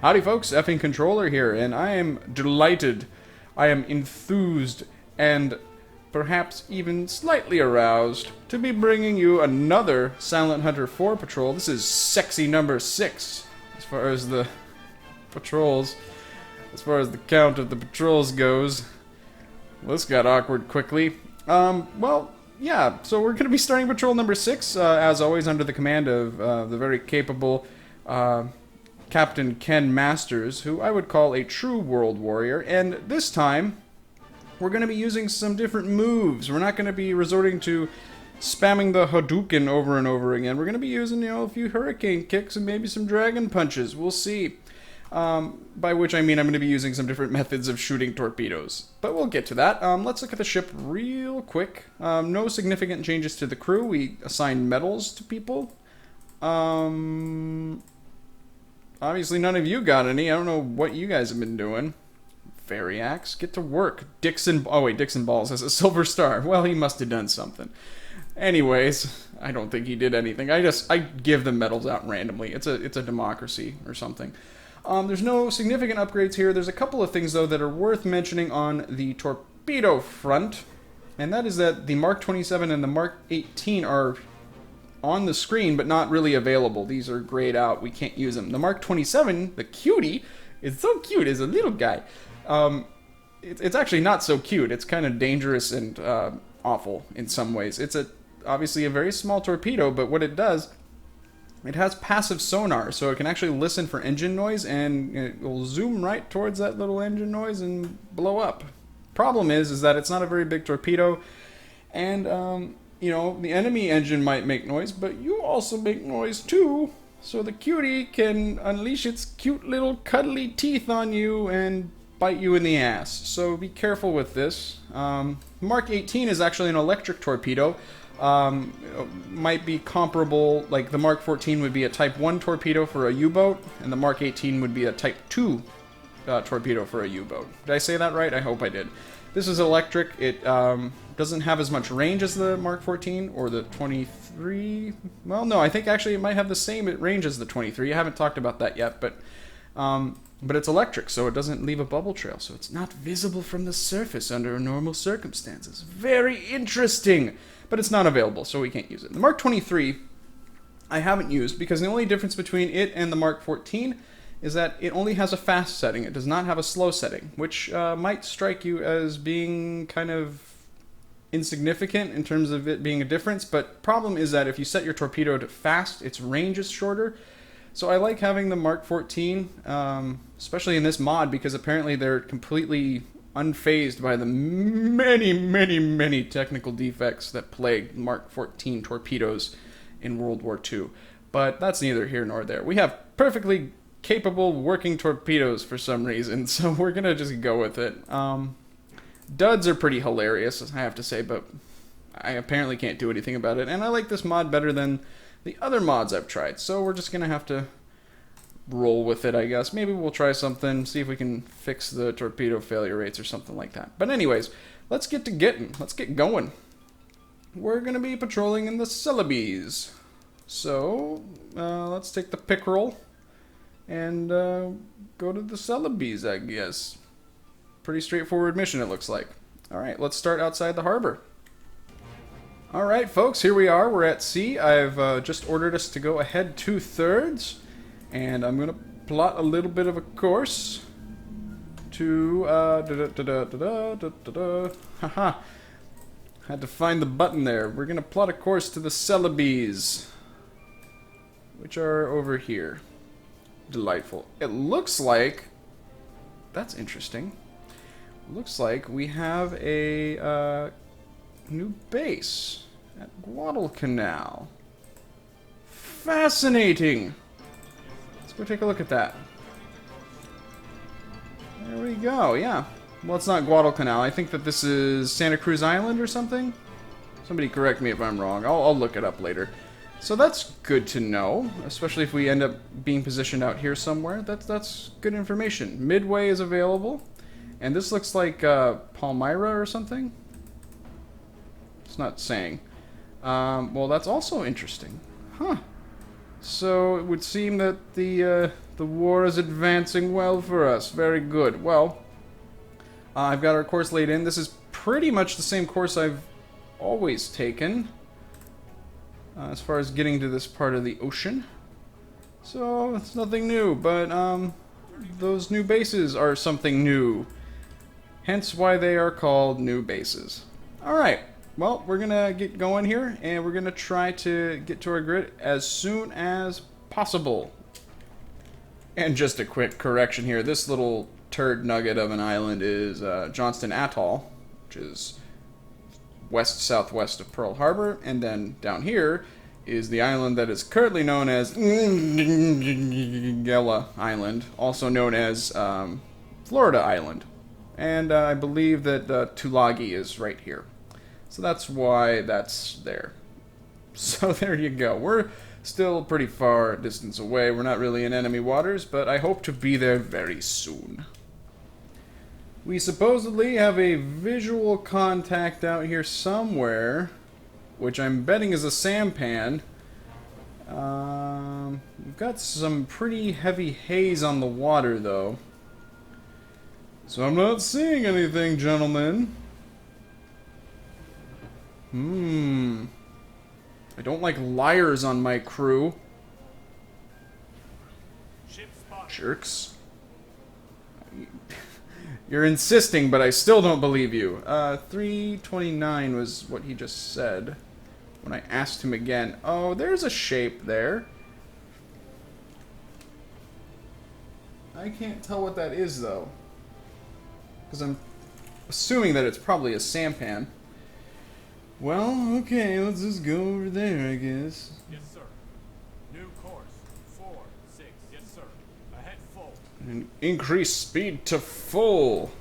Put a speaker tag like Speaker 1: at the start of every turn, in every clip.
Speaker 1: Howdy folks, effing controller here, and I am delighted, I am enthused, and perhaps even slightly aroused to be bringing you another Silent Hunter 4 patrol. This is sexy number 6, as far as the patrols, as far as the count of the patrols goes. Well, this got awkward quickly. Well, yeah, so we're going to be starting patrol number 6, as always under the command of the very capable, Captain Ken Masters, who I would call a true world warrior, and this time we're going to be using some different moves. We're not going to be resorting to spamming the Hadouken over and over again. We're going to be using, a few hurricane kicks and maybe some dragon punches. We'll see. By which I mean I'm going to be using some different methods of shooting torpedoes. But we'll get to that. Let's look at the ship real quick. No significant changes to the crew. We assigned medals to people. Obviously none of you got any. I don't know what you guys have been doing. Variax, get to work. Dixon Balls has a silver star. Well, he must have done something. Anyways, I don't think he did anything. I give the medals out randomly. It's a democracy or something. There's no significant upgrades here. There's a couple of things, though, that are worth mentioning on the torpedo front. And that is that the Mark 27 and the Mark 18 are on the screen, but not really available. These are grayed out. We can't use them. The Mark 27, the cutie, is so cute as a little guy. It's actually not so cute. It's kind of dangerous and awful in some ways. It's obviously a very small torpedo, but what it does, it has passive sonar, so it can actually listen for engine noise, and it will zoom right towards that little engine noise and blow up. Problem is that it's not a very big torpedo, and the enemy engine might make noise, but you also make noise too. So the cutie can unleash its cute little cuddly teeth on you and bite you in the ass. So be careful with this. Mark 18 is actually an electric torpedo. Might be comparable, like the Mark 14 would be a Type 1 torpedo for a U-boat, and the Mark 18 would be a Type 2 torpedo for a U-boat. Did I say that right? I hope I did. This is electric. It doesn't have as much range as the Mark 14 or the 23. Well, no, I think actually it might have the same range as the 23. I haven't talked about that yet, but it's electric, so it doesn't leave a bubble trail, so it's not visible from the surface under normal circumstances. Very interesting, but it's not available, so we can't use it. The Mark 23 I haven't used because the only difference between it and the Mark 14 is that it only has a fast setting. It does not have a slow setting, which might strike you as being kind of insignificant in terms of it being a difference, but problem is that if you set your torpedo to fast, its range is shorter. So I like having the Mark 14, especially in this mod, because apparently they're completely unfazed by the many, many, many technical defects that plagued Mark 14 torpedoes in World War II. But that's neither here nor there. We have perfectly capable working torpedoes for some reason, so we're gonna just go with it. Duds are pretty hilarious, I have to say, but I apparently can't do anything about it, and I like this mod better than the other mods I've tried, so we're just gonna have to roll with it, I guess. Maybe we'll try something, see if we can fix the torpedo failure rates or something like that. But anyways, let's get going. We're gonna be patrolling in the Celebes. So, let's take the pickerel and go to the Celebes, I guess. Pretty straightforward mission, it looks like. Alright, let's start outside the harbor. Alright, folks, here we are. We're at sea. I've just ordered us to go ahead 2/3, and I'm going to plot a little bit of a course to... Haha. Had to find the button there. We're going to plot a course to the Celebes, which are over here. Delightful. It looks like... That's interesting. Looks like we have a new base at Guadalcanal. Fascinating! Let's go take a look at that. There we go, yeah. Well, it's not Guadalcanal. I think that this is Santa Cruz Island or something. Somebody correct me if I'm wrong. I'll look it up later. So that's good to know, especially if we end up being positioned out here somewhere. That's good information. Midway is available. And this looks like Palmyra or something. It's not saying. Well, that's also interesting. Huh. So it would seem that the war is advancing well for us. Very good. Well, I've got our course laid in. This is pretty much the same course I've always taken as far as getting to this part of the ocean. So it's nothing new, but those new bases are something new. Hence why they are called new bases. Alright, well, we're gonna get going here, and we're gonna try to get to our grid as soon as possible. And just a quick correction here, this little turd nugget of an island is Johnston Atoll, which is west-southwest of Pearl Harbor, and then down here is the island that is currently known as Gela Island, also known as Florida Island. And I believe that Tulagi is right here. So that's why that's there. So there you go. We're still pretty far distance away. We're not really in enemy waters, but I hope to be there very soon. We supposedly have a visual contact out here somewhere, which I'm betting is a sampan. We've got some pretty heavy haze on the water, though. So I'm not seeing anything, gentlemen. I don't like liars on my crew. Jerks. You're insisting, but I still don't believe you. 329 was what he just said when I asked him again. Oh, there's a shape there. I can't tell what that is, though. Because I'm assuming that it's probably a sampan. Well, okay, let's just go over there, I guess.
Speaker 2: Yes, sir. New course. 4, 6. Yes, sir. Ahead full.
Speaker 1: And increase speed to full.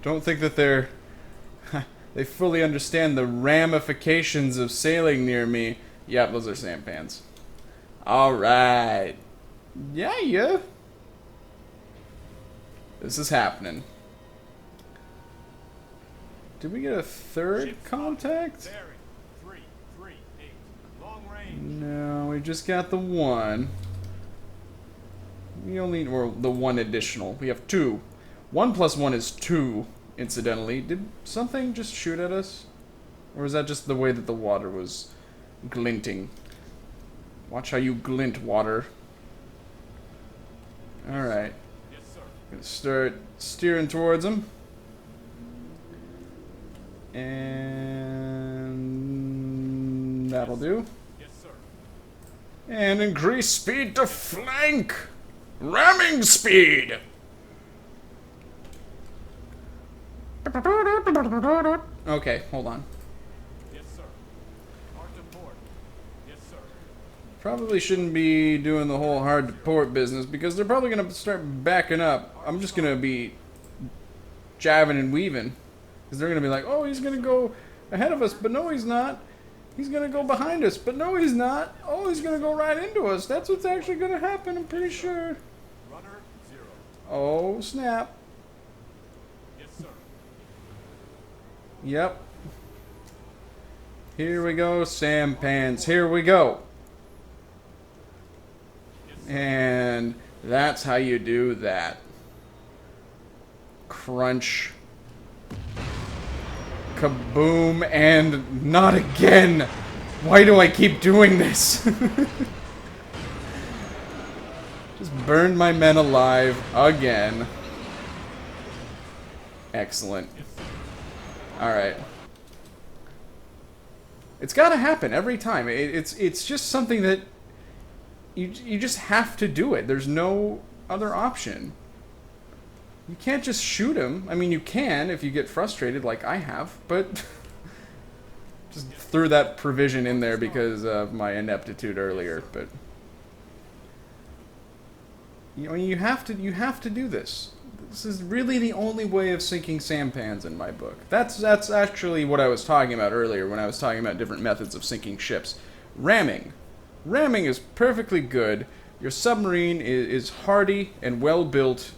Speaker 1: Don't think that they fully understand the ramifications of sailing near me. Yep, those are sampans. Alright. Yeah. This is happening. Did we get a third contact?
Speaker 2: Bearing 338. Long range.
Speaker 1: No, we just got the one. We only, or the one additional. We have 2. 1 plus 1 is 2, incidentally. Did something just shoot at us? Or is that just the way that the water was glinting? Watch how you glint, water. Alright.
Speaker 2: Yes, sir.
Speaker 1: Gonna start steering towards them. And that'll do.
Speaker 2: Yes, sir.
Speaker 1: And increase speed to flank! Ramming speed! Okay, hold on.
Speaker 2: Yes, sir. Hard to port. Yes, sir.
Speaker 1: Probably shouldn't be doing the whole hard to port business because they're probably going to start backing up. I'm just going to be jiving and weaving. Because they're going to be like, oh, he's going to go ahead of us, but no, he's not. He's going to go behind us, but no, he's not. Oh, he's going to go right into us. That's what's actually going to happen, I'm pretty sure.
Speaker 2: Runner 0.
Speaker 1: Oh, snap.
Speaker 2: Yes, sir.
Speaker 1: Yep. Here we go, sampans. Here we go.
Speaker 2: Yes, sir.
Speaker 1: And that's how you do that. Crunch. Kaboom, and not again! Why do I keep doing this? Just burned my men alive again. Excellent. Alright. It's gotta happen every time. It's just something that you just have to do it. There's no other option. You can't just shoot him. I mean, you can if you get frustrated like I have, but just threw that provision in there because of my ineptitude earlier, but you have to do this. This is really the only way of sinking sampans in my book. That's actually what I was talking about earlier when I was talking about different methods of sinking ships. Ramming. Ramming is perfectly good. Your submarine is hardy and well built,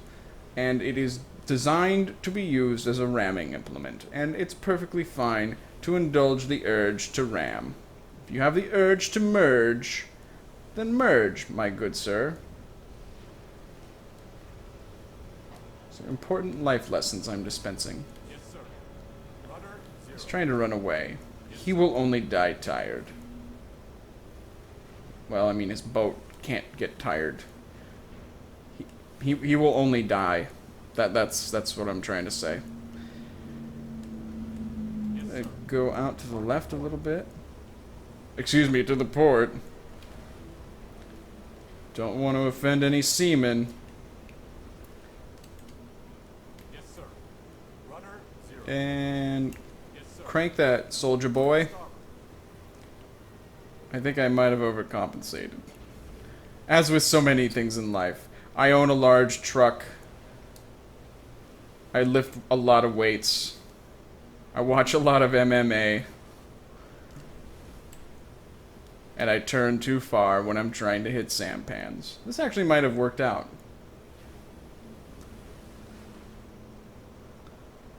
Speaker 1: and it is designed to be used as a ramming implement, and it's perfectly fine to indulge the urge to ram. If you have the urge to merge, then merge, my good sir. These are important life lessons I'm dispensing.
Speaker 2: Yes, sir. Rudder 0.
Speaker 1: He's trying to run away. He will only die tired. Well, I mean, his boat can't get tired. He will only die. That's what I'm trying to say.
Speaker 2: Yes, sir.
Speaker 1: Go out to the left a little bit. Excuse me, to the port. Don't want to offend any seamen.
Speaker 2: Yes, sir. Rudder 0.
Speaker 1: And
Speaker 2: Yes, sir.
Speaker 1: crank that, soldier boy.
Speaker 2: Starboard.
Speaker 1: I think I might have overcompensated. As with so many things in life, I own a large truck. I lift a lot of weights. I watch a lot of MMA. And I turn too far when I'm trying to hit sampans. This actually might have worked out.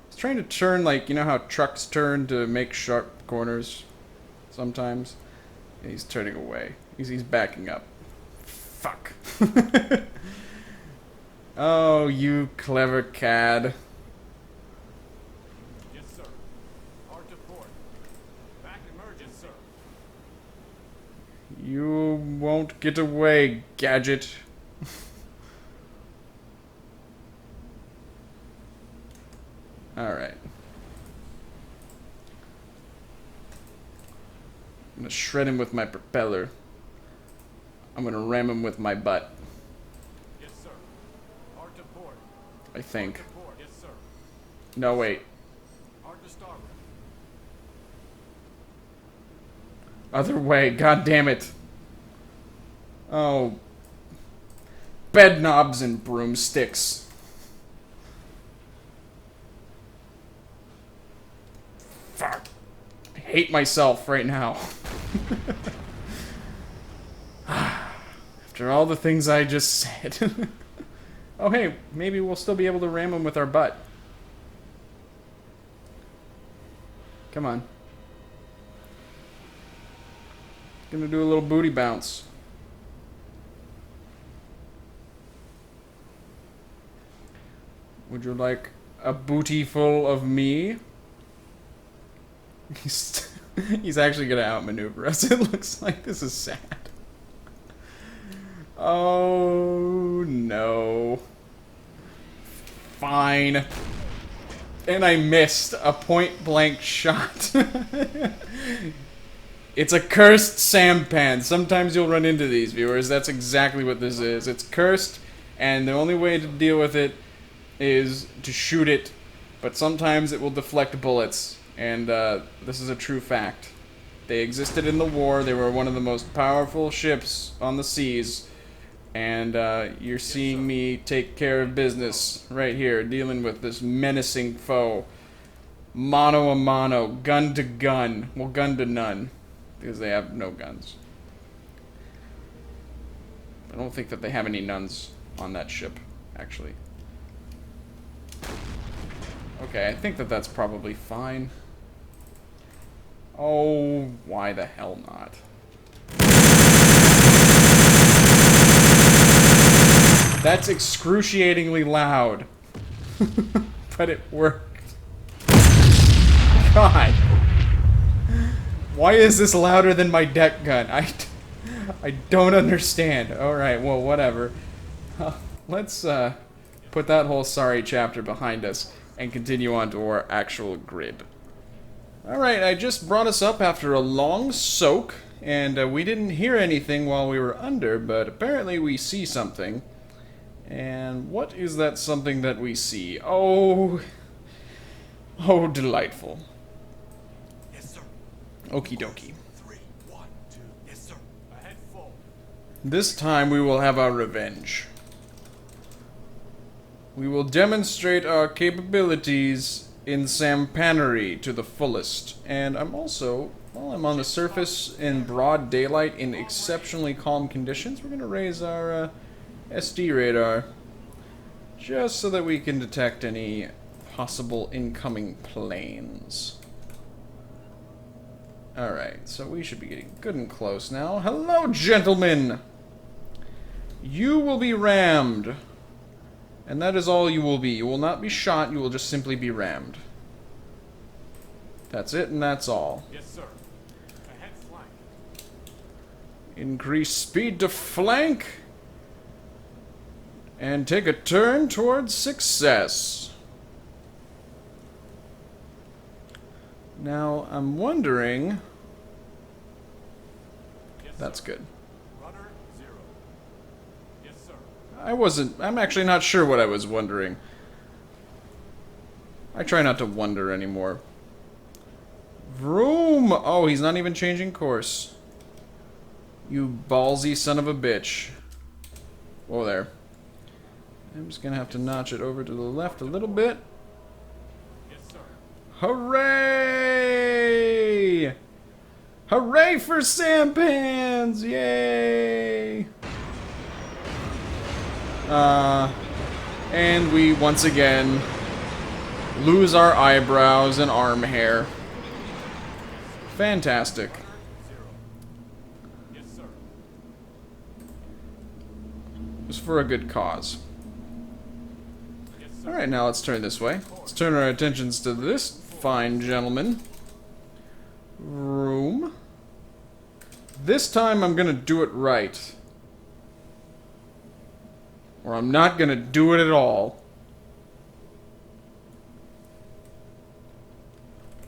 Speaker 1: I was trying to turn, like, you know how trucks turn to make sharp corners sometimes? And he's turning away. He's backing up. Fuck. Oh, you clever cad.
Speaker 2: Yes, sir. Hard to port. Back emerges, sir.
Speaker 1: You won't get away, gadget. Alright. I'm gonna shred him with my propeller. I'm gonna ram him with my butt,
Speaker 2: Yes, sir. Hard to port.
Speaker 1: I think.
Speaker 2: Hard to port. Yes, sir.
Speaker 1: No, wait.
Speaker 2: Hard to starboard.
Speaker 1: Other way, god damn it. Oh. Bed knobs and broomsticks. Fuck. I hate myself right now. After all the things I just said. Oh hey, maybe we'll still be able to ram him with our butt. Come on. Gonna do a little booty bounce. Would you like a booty full of me? He's actually gonna outmaneuver us. It looks like this is sad. Oh no. Fine. And I missed a point blank shot. It's a cursed sampan. Sometimes you'll run into these, viewers. That's exactly what this is. It's cursed, and the only way to deal with it is to shoot it, but sometimes it will deflect bullets, and this is a true fact. They existed in the war. They were one of the most powerful ships on the seas, and you're seeing me take care of business right here, dealing with this menacing foe. Mano a mano, gun to gun. Well, gun to none, because they have no guns. I don't think that they have any nuns on that ship, actually. Okay, I think that that's probably fine. Oh, why the hell not? That's excruciatingly loud. But it worked. God. Why is this louder than my deck gun? I don't understand. Alright, well, whatever. Let's put that whole sorry chapter behind us and continue on to our actual grid. Alright, I just brought us up after a long soak, and we didn't hear anything while we were under, but apparently we see something. And what is that something that we see? Oh, delightful.
Speaker 2: Yes, sir.
Speaker 1: Okie dokie.
Speaker 2: 3, 1, 2. Yes, sir. Ahead full.
Speaker 1: This time we will have our revenge. We will demonstrate our capabilities in sampanery to the fullest. And I'm also, while I'm on the surface in broad daylight in exceptionally calm conditions, we're going to raise our SD radar. Just so that we can detect any possible incoming planes. Alright, so we should be getting good and close now. Hello, gentlemen! You will be rammed. And that is all you will be. You will not be shot, you will just simply be rammed. That's it, and that's all.
Speaker 2: Yes, sir. Ahead flank.
Speaker 1: Increase speed to flank. And take a turn towards success. Now, I'm wondering...
Speaker 2: Yes,
Speaker 1: That's
Speaker 2: sir.
Speaker 1: good.
Speaker 2: Rudder 0. Yes, sir.
Speaker 1: I'm actually not sure what I was wondering. I try not to wonder anymore. Vroom! Oh, he's not even changing course. You ballsy son of a bitch. Whoa there. I'm just gonna have to notch it over to the left a little bit.
Speaker 2: Yes, sir.
Speaker 1: Hooray! Hooray for sampans! Yay! And we once again lose our eyebrows and arm hair. Fantastic.
Speaker 2: Rudder 0. Yes, sir.
Speaker 1: Just for a good cause.
Speaker 2: Yes, sir.
Speaker 1: Alright, now let's turn this way. Let's turn our attentions to this fine gentleman. Room. This time I'm gonna do it right. Or I'm not gonna do it at all.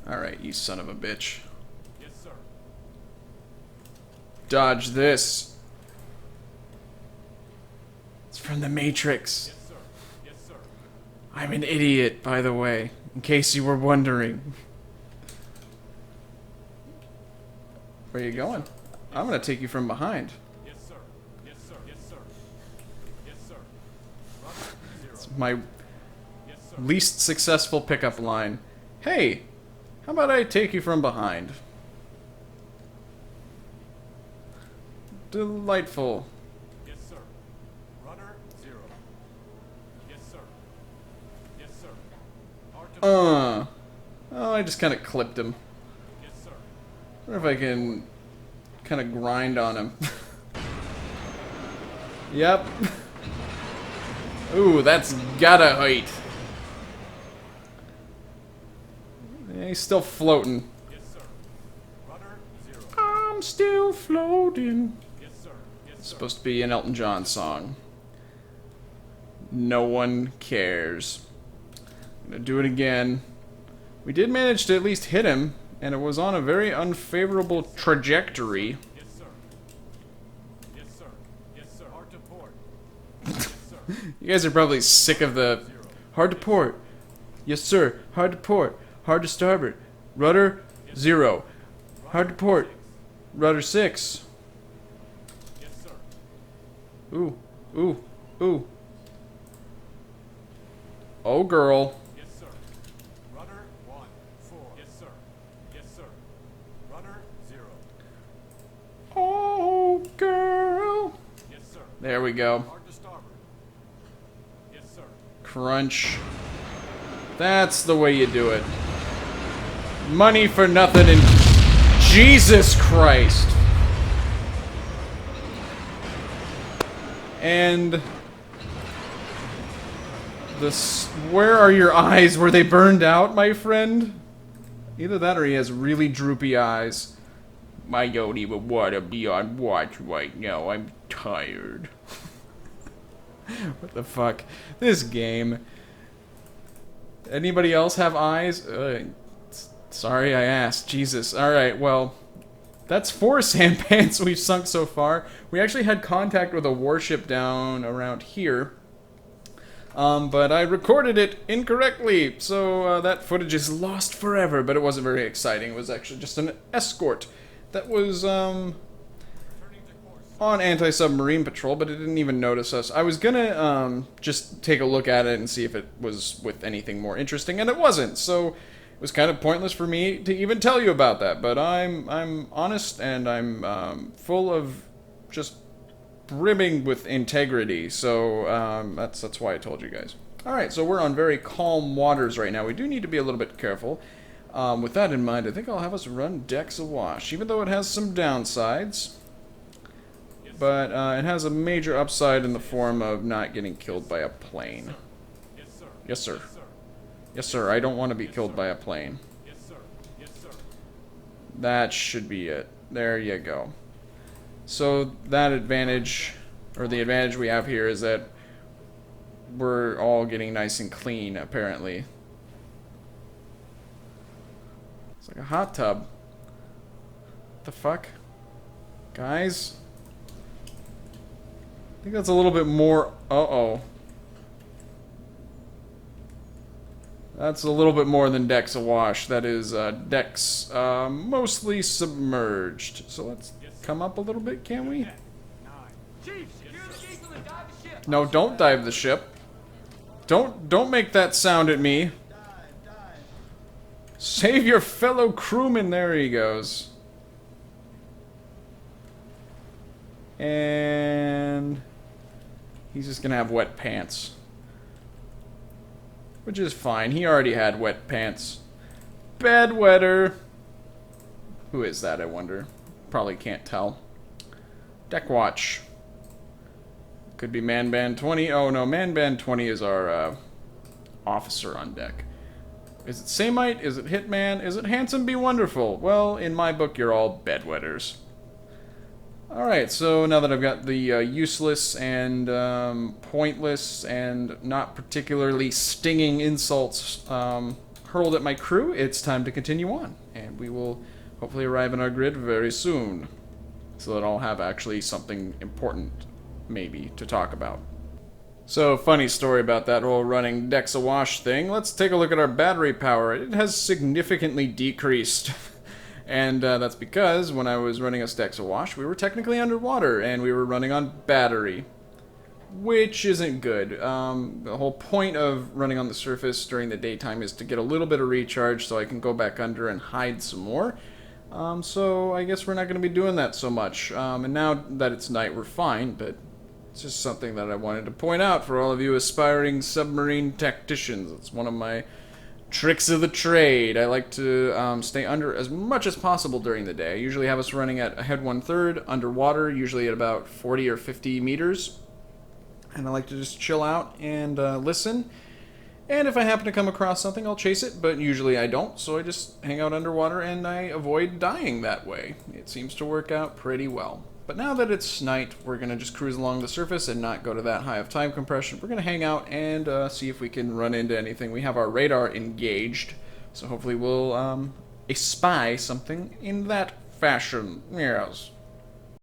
Speaker 1: Alright, you son of a bitch.
Speaker 2: Yes, sir.
Speaker 1: Dodge this. It's from the Matrix.
Speaker 2: Yes, sir. Yes, sir.
Speaker 1: I'm an idiot, by the way, in case you were wondering. Where are you going? I'm gonna take you from behind.
Speaker 2: Yes, sir. Yes, sir. Yes, sir. Yes, sir. Rudder 0.
Speaker 1: It's my
Speaker 2: Yes, sir.
Speaker 1: least successful pickup line. Hey, how about I take you from behind? Delightful.
Speaker 2: Yes, sir. Rudder 0. Yes, sir. Yes, sir. Hard to
Speaker 1: Oh, I just kind of clipped him.
Speaker 2: Yes, sir.
Speaker 1: I wonder if I can kind of grind on him. Yep. Ooh, that's gotta hurt. Yeah, he's still floating.
Speaker 2: Yes, sir. Rudder 0.
Speaker 1: I'm still floating.
Speaker 2: Yes, sir. Yes,
Speaker 1: It's
Speaker 2: sir.
Speaker 1: supposed to be an Elton John song. No one cares. I'm gonna do it again. We did manage to at least hit him, and it was on a very unfavorable trajectory.
Speaker 2: Yes, sir. Yes, sir. Yes, sir. Hard to port. Yes, sir.
Speaker 1: You guys are probably sick of the
Speaker 2: 0.
Speaker 1: hard to port. Yes, sir. Hard to port. Hard to starboard. Rudder 0. Hard to port.
Speaker 2: 6.
Speaker 1: Rudder 6.
Speaker 2: Yes, sir.
Speaker 1: Ooh. Ooh. Ooh. Oh, girl.
Speaker 2: Yes, sir. Rudder 1. 4. Yes, sir. Yes, sir. Rudder 0.
Speaker 1: Oh, girl.
Speaker 2: Yes, sir.
Speaker 1: There we go.
Speaker 2: Hard to starboard. Yes, sir.
Speaker 1: Crunch. That's the way you do it. Money for nothing and... Jesus Christ. And... Where are your eyes? Were they burned out, my friend? Either that or he has really droopy eyes. I don't even want to be on watch right now. I'm tired. What the fuck? This game. Anybody else have eyes? Sorry I asked. Jesus. Alright, well... That's 4 sampans we've sunk so far. We actually had contact with a warship down around here. But I recorded it incorrectly, so that footage is lost forever, but it wasn't very exciting. It was actually just an escort that was,
Speaker 2: Turning to course.
Speaker 1: on anti-submarine patrol, but it didn't even notice us. I was gonna, just take a look at it and see if it was with anything more interesting, and it wasn't, so it was kind of pointless for me to even tell you about that, but I'm honest, and I'm, full of just brimming with integrity, so that's why I told you guys. Alright, so we're on very calm waters right now. We do need to be a little bit careful. With that in mind, I think I'll have us run decks awash, even though it has some downsides. But it has a major upside in the form of not getting killed by a plane.
Speaker 2: Yes, sir.
Speaker 1: Yes, sir.
Speaker 2: Yes, sir.
Speaker 1: Yes, sir. I don't want to be killed by a plane.
Speaker 2: Yes, sir. Yes, sir.
Speaker 1: That should be it. There you go. So that advantage, or the advantage we have here, is that we're all getting nice and clean, apparently. It's like a hot tub. What the fuck? Guys? I think that's a little bit more... Uh-oh. That's a little bit more than decks awash. That is decks mostly submerged. So let's come up a little bit, can we?
Speaker 3: Chief, secure the diesel and dive the ship.
Speaker 1: No, don't dive the ship. Don't make that sound at me. Save your fellow crewman. There he goes. And he's just gonna have wet pants. Which is fine. He already had wet pants. Bedwetter. Who is that, I wonder? Probably can't tell. Deck watch. Could be Man Band 20. Oh no, Man Band 20 is our officer on deck. Is it Samite? Is it Hitman? Is it Handsome Be Wonderful? Well, in my book, you're all bedwetters. Alright, so now that I've got the useless and pointless and not particularly stinging insults hurled at my crew, it's time to continue on. And we will hopefully arrive in our grid very soon. So that I'll have actually something important, maybe, to talk about. So, funny story about that whole running decks awash thing. Let's take a look at our battery power. It has significantly decreased. And that's because when I was running us decks awash, we were technically underwater, and we were running on battery. Which isn't good. The whole point of running on the surface during the daytime is to get a little bit of recharge so I can go back under and hide some more. So I guess we're not going to be doing that so much. And now that it's night, we're fine, but it's just something that I wanted to point out for all of you aspiring submarine tacticians. It's one of my tricks of the trade. I like to stay under as much as possible during the day. I usually have us running at a head 1/3, underwater, usually at about 40 or 50 meters. And I like to just chill out and listen. And if I happen to come across something, I'll chase it, but usually I don't, so I just hang out underwater and I avoid dying that way. It seems to work out pretty well. But now that it's night, we're going to just cruise along the surface and not go to that high of time compression. We're going to hang out and see if we can run into anything. We have our radar engaged, so hopefully we'll espy something in that fashion. Yes.